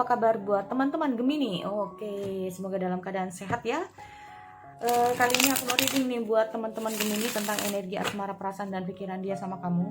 apa kabar buat teman-teman Gemini? Oke, semoga dalam keadaan sehat ya. Kali ini aku mau reading nih buat teman-teman Gemini tentang energi asmara, perasaan dan pikiran dia sama kamu.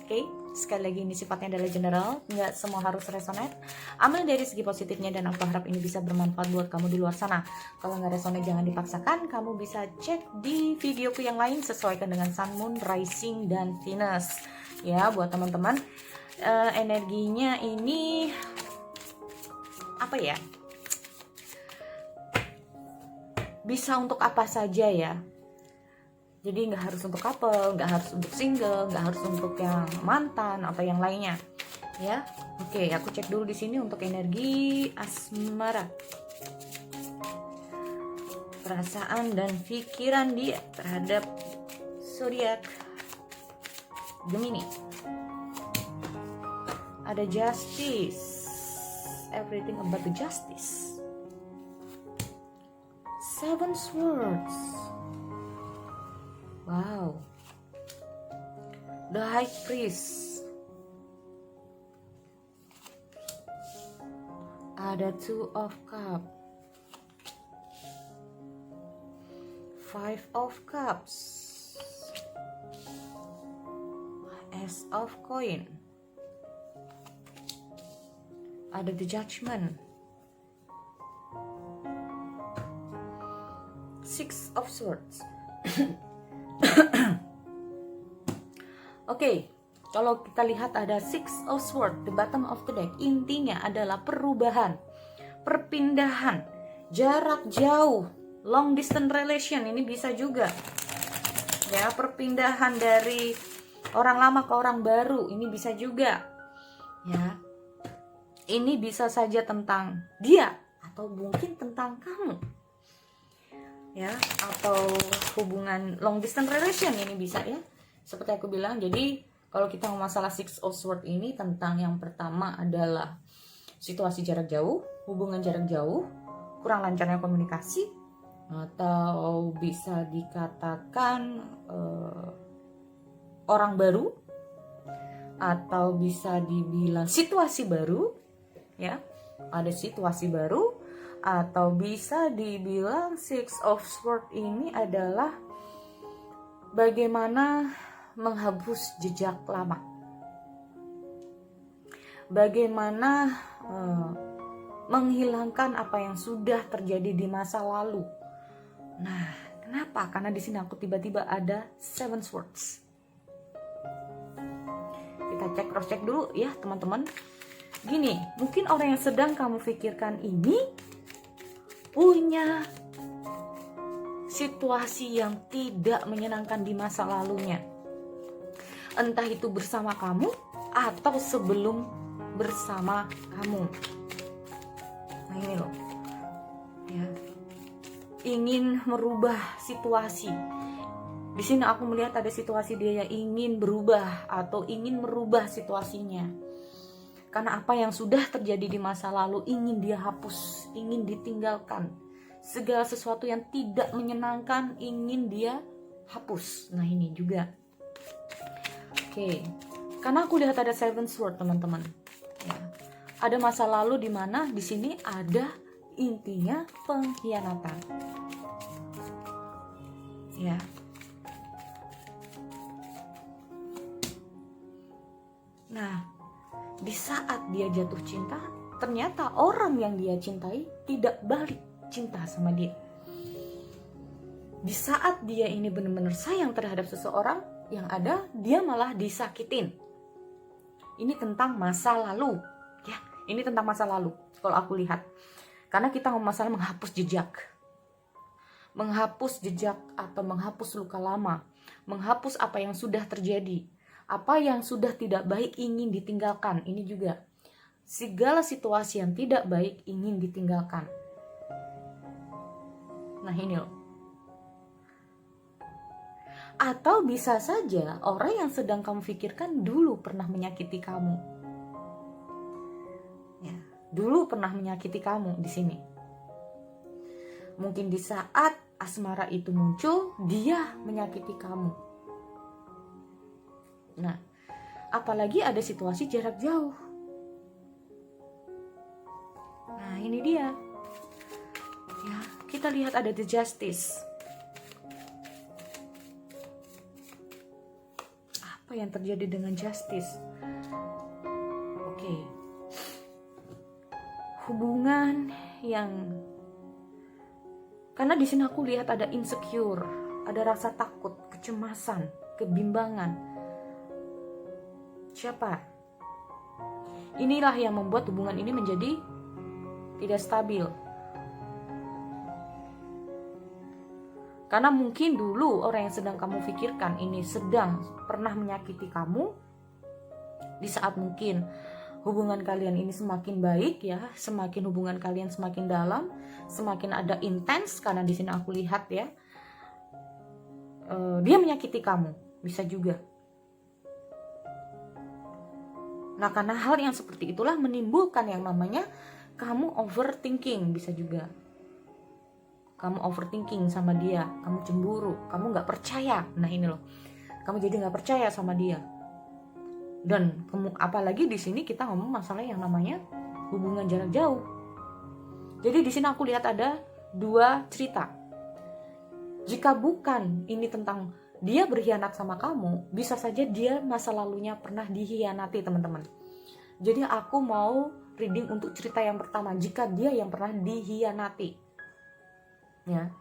Oke, sekali lagi ini sifatnya adalah general, nggak semua harus resonate. Ambil dari segi positifnya dan aku harap ini bisa bermanfaat buat kamu di luar sana. Kalau nggak resonate jangan dipaksakan, kamu bisa cek di videoku yang lain sesuaikan dengan Sun, Moon, Rising, dan Venus. Ya, buat teman-teman, energinya ini apa ya? Bisa untuk apa saja ya. Jadi nggak harus untuk couple, nggak harus untuk single, nggak harus untuk yang mantan atau yang lainnya. Ya, oke, aku cek dulu di sini untuk energi asmara, perasaan dan pikiran dia terhadap zodiak Gemini. Ada justice, everything about the justice. Seven swords. Wow. The high priest. Ada two of cups. Five of cups. Ace of coin. Ada the judgment. Six of swords. Oke, kalau kita lihat ada Six of Swords, the bottom of the deck, intinya adalah perubahan, perpindahan, jarak jauh, long distance relation, ini bisa juga. Ya, perpindahan dari orang lama ke orang baru, ini bisa juga. Ya, ini bisa saja tentang dia atau mungkin tentang kamu. Ya, atau hubungan long distance relation, ini bisa ya. Seperti aku bilang, jadi kalau kita ngomong masalah Six of Swords ini tentang yang pertama adalah situasi jarak jauh, hubungan jarak jauh, kurang lancarnya komunikasi, atau bisa dikatakan orang baru, atau bisa dibilang situasi baru, ya, ada situasi baru, atau bisa dibilang Six of Swords ini adalah bagaimana menghapus jejak lama, bagaimana menghilangkan apa yang sudah terjadi di masa lalu. Nah, kenapa? Karena di sini aku tiba-tiba ada Seven Swords. Kita cek, cross check dulu ya teman-teman. Gini, mungkin orang yang sedang kamu pikirkan ini punya situasi yang tidak menyenangkan di masa lalunya. Entah itu bersama kamu atau sebelum bersama kamu. Nah ini loh, ya, ingin merubah situasi. Di sini aku melihat ada situasi dia yang ingin berubah atau ingin merubah situasinya. Karena apa yang sudah terjadi di masa lalu ingin dia hapus, ingin ditinggalkan. Segala sesuatu yang tidak menyenangkan ingin dia hapus. Nah ini juga. Oke, karena aku lihat ada Seven Swords teman-teman. Ya. Ada masa lalu di mana di sini ada intinya pengkhianatan. Ya. Nah, di saat dia jatuh cinta, ternyata orang yang dia cintai tidak balik cinta sama dia. Di saat dia ini benar-benar sayang terhadap seseorang, yang ada dia malah disakitin. Ini tentang masa lalu, ya. Ini tentang masa lalu. Kalau aku lihat, karena kita ngomong masalah menghapus jejak atau menghapus luka lama, menghapus apa yang sudah terjadi, apa yang sudah tidak baik ingin ditinggalkan. Ini juga segala situasi yang tidak baik ingin ditinggalkan. Nah ini loh. Atau bisa saja orang yang sedang kamu pikirkan dulu pernah menyakiti kamu. Ya, dulu pernah menyakiti kamu di sini. Mungkin di saat asmara itu muncul, dia menyakiti kamu. Nah, apalagi ada situasi jarak jauh. Nah, ini dia. Ya, kita lihat ada the justice. Apa yang terjadi dengan justice? Oke. Hubungan yang, karena di sini aku lihat ada insecure, ada rasa takut, kecemasan, kebimbangan. Siapa? Inilah yang membuat hubungan ini menjadi tidak stabil. Karena mungkin dulu orang yang sedang kamu pikirkan ini sedang pernah menyakiti kamu. Di saat mungkin hubungan kalian ini semakin baik ya, semakin hubungan kalian semakin dalam, semakin ada intens, karena di sini aku lihat ya, dia menyakiti kamu, bisa juga. Nah, karena hal yang seperti itulah menimbulkan yang namanya kamu overthinking, bisa juga. Kamu overthinking sama dia, kamu cemburu, kamu nggak percaya. Nah ini loh, kamu jadi nggak percaya sama dia. Dan apalagi di sini kita ngomong masalah yang namanya hubungan jarak jauh. Jadi di sini aku lihat ada dua cerita. Jika bukan ini tentang dia berkhianat sama kamu, bisa saja dia masa lalunya pernah dikhianati, teman-teman. Jadi aku mau reading untuk cerita yang pertama, jika dia yang pernah dikhianati. Ya.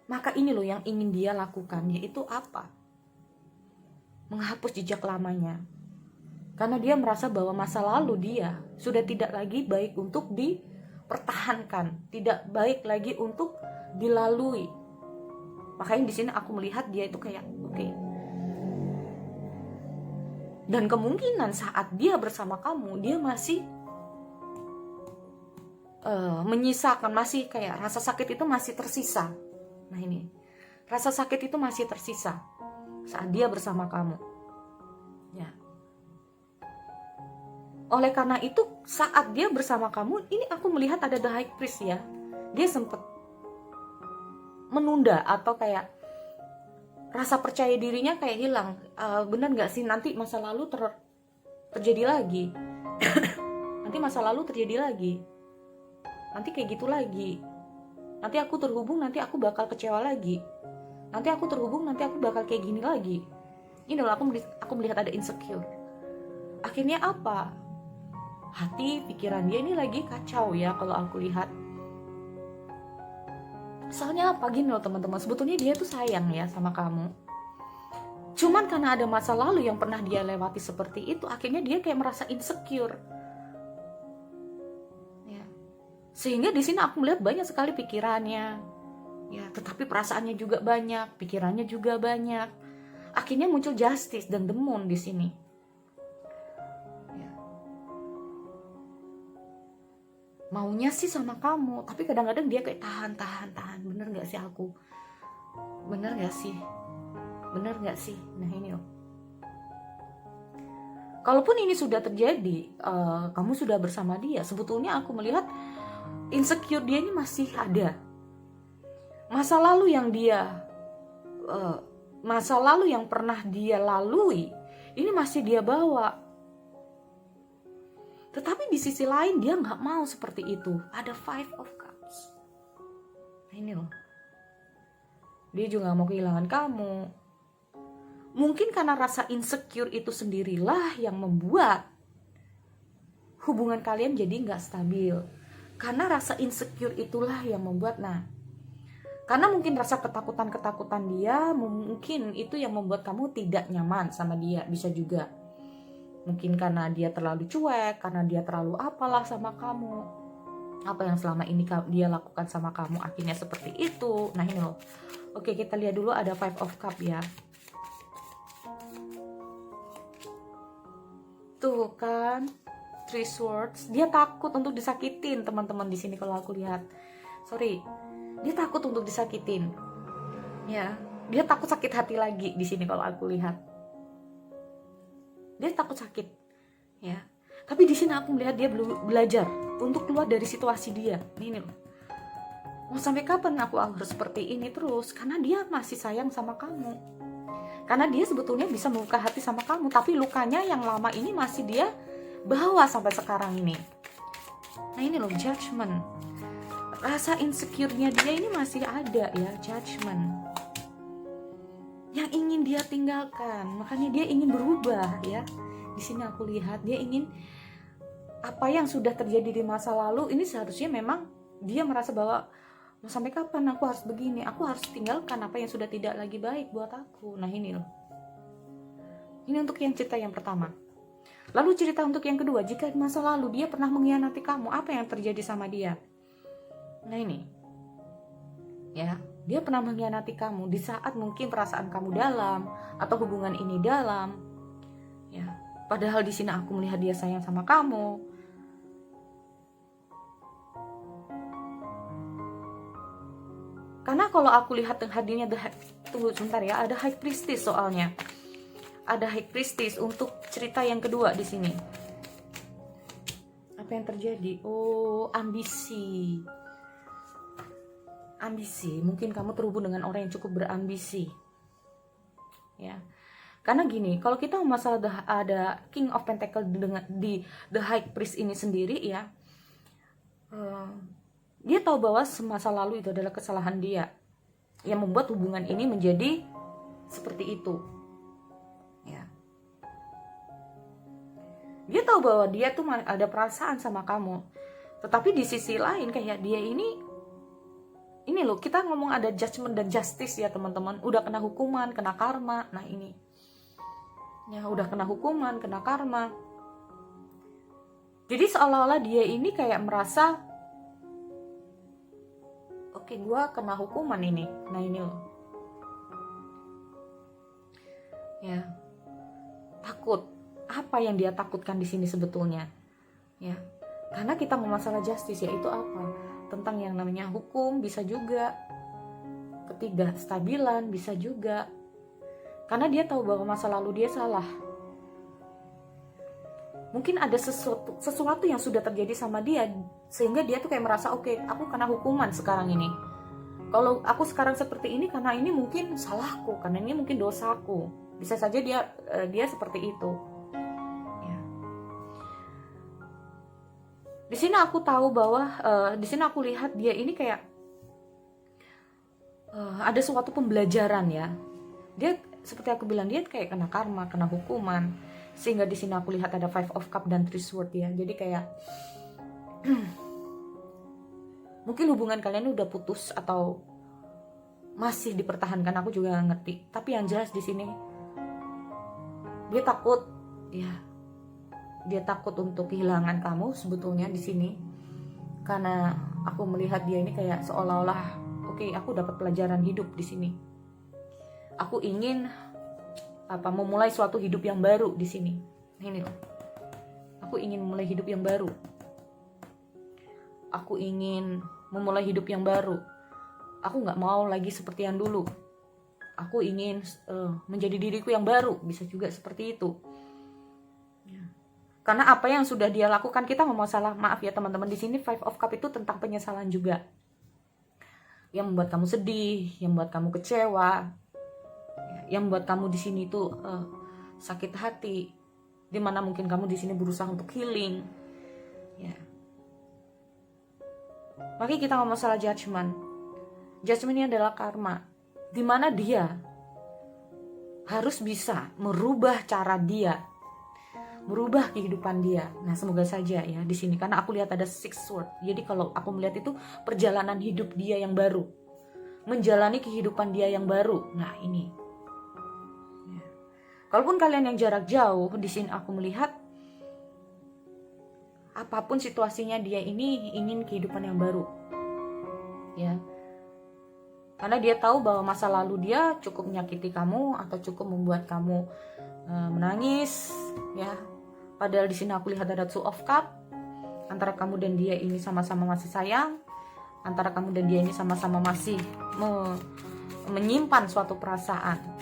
Maka ini loh yang ingin dia lakukan, yaitu apa? Menghapus jejak lamanya. Karena dia merasa bahwa masa lalu dia sudah tidak lagi baik untuk dipertahankan, tidak baik lagi untuk dilalui. Makanya di sini aku melihat dia itu kayak oke. Dan kemungkinan saat dia bersama kamu, dia masih menyisakan, masih kayak rasa sakit itu masih tersisa. Nah ini, rasa sakit itu masih tersisa saat dia bersama kamu. Ya. Oleh karena itu, saat dia bersama kamu, ini aku melihat ada the high priest ya. Dia sempat menunda atau kayak rasa percaya dirinya kayak hilang. Benar nggak sih nanti masa lalu terjadi lagi? Nanti masa lalu terjadi lagi. Nanti kayak gitu lagi. Nanti aku terhubung, nanti aku bakal kecewa lagi. Nanti aku terhubung, nanti aku bakal kayak gini lagi. Ini loh, aku melihat ada insecure. Akhirnya apa? Hati, pikiran dia ini lagi kacau ya kalau aku lihat. Soalnya apa, gini loh teman-teman, sebetulnya dia tuh sayang ya sama kamu. Cuman karena ada masa lalu yang pernah dia lewati seperti itu, akhirnya dia kayak merasa insecure. Ya. Sehingga di sini aku melihat banyak sekali pikirannya. Ya, tetapi perasaannya juga banyak, pikirannya juga banyak. Akhirnya muncul justice dan demon di sini. Ya. Maunya sih sama kamu, tapi kadang-kadang dia kayak tahan. Bener gak sih aku? Bener gak sih? Nah ini loh. Kalaupun ini sudah terjadi, kamu sudah bersama dia, sebetulnya aku melihat insecure dia ini masih ada. Masa lalu yang pernah dia lalui, ini masih dia bawa. Tetapi di sisi lain dia nggak mau seperti itu. Ada Five of Cups. Nah, ini loh. Dia juga nggak mau kehilangan kamu. Mungkin karena rasa insecure itu sendirilah yang membuat hubungan kalian jadi nggak stabil. Karena rasa insecure itulah yang membuat, karena mungkin rasa ketakutan dia, mungkin itu yang membuat kamu tidak nyaman sama dia, bisa juga. Mungkin karena dia terlalu cuek, karena dia terlalu apalah sama kamu. Apa yang selama ini dia lakukan sama kamu akhirnya seperti itu. Nah ini loh. Oke, kita lihat dulu ada Five of Cups ya. Tuh kan, Three Swords. Dia takut untuk disakitin, teman-teman di sini kalau aku lihat. Sorry. Dia takut untuk disakitin. Ya, dia takut sakit hati lagi di sini kalau aku lihat. Dia takut sakit. Ya. Tapi di sini aku melihat dia belajar untuk keluar dari situasi dia. Ini loh. Mau sampai kapan aku harus seperti ini terus? Karena dia masih sayang sama kamu. Karena dia sebetulnya bisa membuka hati sama kamu, tapi lukanya yang lama ini masih dia bawa sampai sekarang ini. Nah ini loh, judgment. Rasa insecure-nya dia ini masih ada ya, judgment. Yang ingin dia tinggalkan, makanya dia ingin berubah ya. Di sini aku lihat dia ingin apa yang sudah terjadi di masa lalu ini seharusnya memang dia merasa bahwa mau sampai kapan aku harus begini, aku harus tinggalkan apa yang sudah tidak lagi baik buat aku. Nah ini loh. Ini untuk yang cerita yang pertama. Lalu cerita untuk yang kedua, jika di masa lalu dia pernah mengkhianati kamu, apa yang terjadi sama dia? Nah ini. Ya, dia pernah mengkhianati kamu di saat mungkin perasaan kamu dalam atau hubungan ini dalam. Ya, padahal di sini aku melihat dia sayang sama kamu. Karena kalau aku lihat hadirnya tunggu sebentar ya, ada High Priestess soalnya. Ada High Priestess untuk cerita yang kedua di sini. Apa yang terjadi? Oh, ambisi. Ambisi. Mungkin kamu terhubung dengan orang yang cukup berambisi. Ya. Karena gini, kalau kita masalah ada King of Pentacle di The High Priest ini sendiri ya, dia tahu bahwa semasa lalu itu adalah kesalahan dia yang membuat hubungan ini menjadi seperti itu. Ya. Dia tahu bahwa dia tuh ada perasaan sama kamu, tetapi di sisi lain kayak dia ini loh, kita ngomong ada judgment dan justice ya teman-teman. Udah kena hukuman, kena karma. Nah ini ya, udah kena hukuman, kena karma. Jadi seolah-olah dia ini kayak merasa, oke, gue kena hukuman ini. Nah ini loh. Ya. Takut. Apa yang dia takutkan di sini sebetulnya? Ya. Karena kita mau masalah justice, yaitu apa? Tentang yang namanya hukum, bisa juga ketidakstabilan, bisa juga. Karena dia tahu bahwa masa lalu dia salah. Mungkin ada sesuatu yang sudah terjadi sama dia, sehingga dia tuh kayak merasa, oke, aku kena hukuman sekarang ini. Kalau aku sekarang seperti ini karena ini mungkin salahku, karena ini mungkin dosaku. Bisa saja dia seperti itu. Ya. Di sini aku tahu bahwa di sini aku lihat dia ini kayak ada suatu pembelajaran ya. Dia seperti aku bilang, dia kayak kena karma, kena hukuman. Sehingga di sini aku lihat ada Five of Cup dan Three Sword ya. Jadi kayak mungkin hubungan kalian udah putus atau masih dipertahankan, aku juga gak ngerti. Tapi yang jelas di sini dia takut ya. Dia takut untuk kehilangan kamu sebetulnya di sini. Karena aku melihat dia ini kayak seolah-olah, oke, aku dapat pelajaran hidup di sini. Aku ingin memulai suatu hidup yang baru di sini. Ini loh. Aku ingin memulai hidup yang baru. Aku ingin memulai hidup yang baru. Aku nggak mau lagi seperti yang dulu. Aku ingin menjadi diriku yang baru. Bisa juga seperti itu. Ya. Karena apa yang sudah dia lakukan, kita mau masalah, maaf ya teman-teman, di sini Five of Cup itu tentang penyesalan juga. Yang membuat kamu sedih, yang membuat kamu kecewa, yang membuat kamu di sini tuh sakit hati, dimana mungkin kamu di sini berusaha untuk healing. Ya. Makanya kita ngomong masalah judgment. Judgment ini adalah karma, dimana dia harus bisa merubah cara dia, merubah kehidupan dia. Nah semoga saja ya di sini, karena aku lihat ada Six Sword. Jadi kalau aku melihat itu perjalanan hidup dia yang baru, menjalani kehidupan dia yang baru. Nah ini. Kalaupun kalian yang jarak jauh, di sini aku melihat apapun situasinya dia ini ingin kehidupan yang baru. Ya. Karena dia tahu bahwa masa lalu dia cukup menyakiti kamu atau cukup membuat kamu menangis, ya. Padahal di sini aku lihat ada Two of Cup. Antara kamu dan dia ini sama-sama masih sayang. Antara kamu dan dia ini sama-sama masih menyimpan suatu perasaan.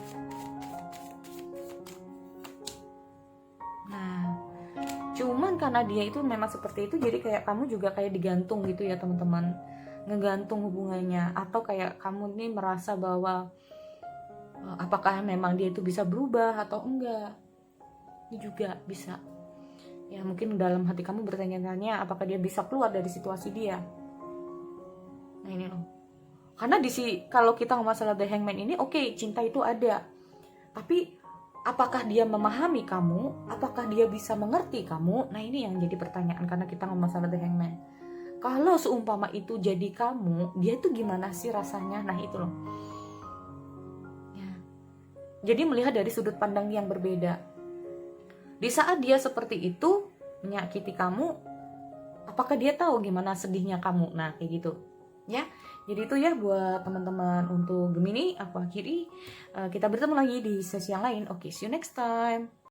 Cuman karena dia itu memang seperti itu, jadi kayak kamu juga kayak digantung gitu ya teman-teman, ngegantung hubungannya. Atau kayak kamu nih merasa bahwa apakah memang dia itu bisa berubah atau enggak. Ini juga bisa. Ya mungkin dalam hati kamu bertanya-tanya apakah dia bisa keluar dari situasi dia. Nah ini loh. Karena kalau kita ngomong masalah The Hangman ini, oke, cinta itu ada. Tapi apakah dia memahami kamu? Apakah dia bisa mengerti kamu? Nah ini yang jadi pertanyaan karena kita ngomong masalah The Hangman. Kalau seumpama itu jadi kamu, dia itu gimana sih rasanya? Nah itu loh. Ya. Jadi melihat dari sudut pandang yang berbeda. Di saat dia seperti itu menyakiti kamu, apakah dia tahu gimana sedihnya kamu? Nah kayak gitu ya. Jadi itu ya buat teman-teman untuk Gemini. Aku akhiri. Kita bertemu lagi di sesi yang lain. Oke, see you next time.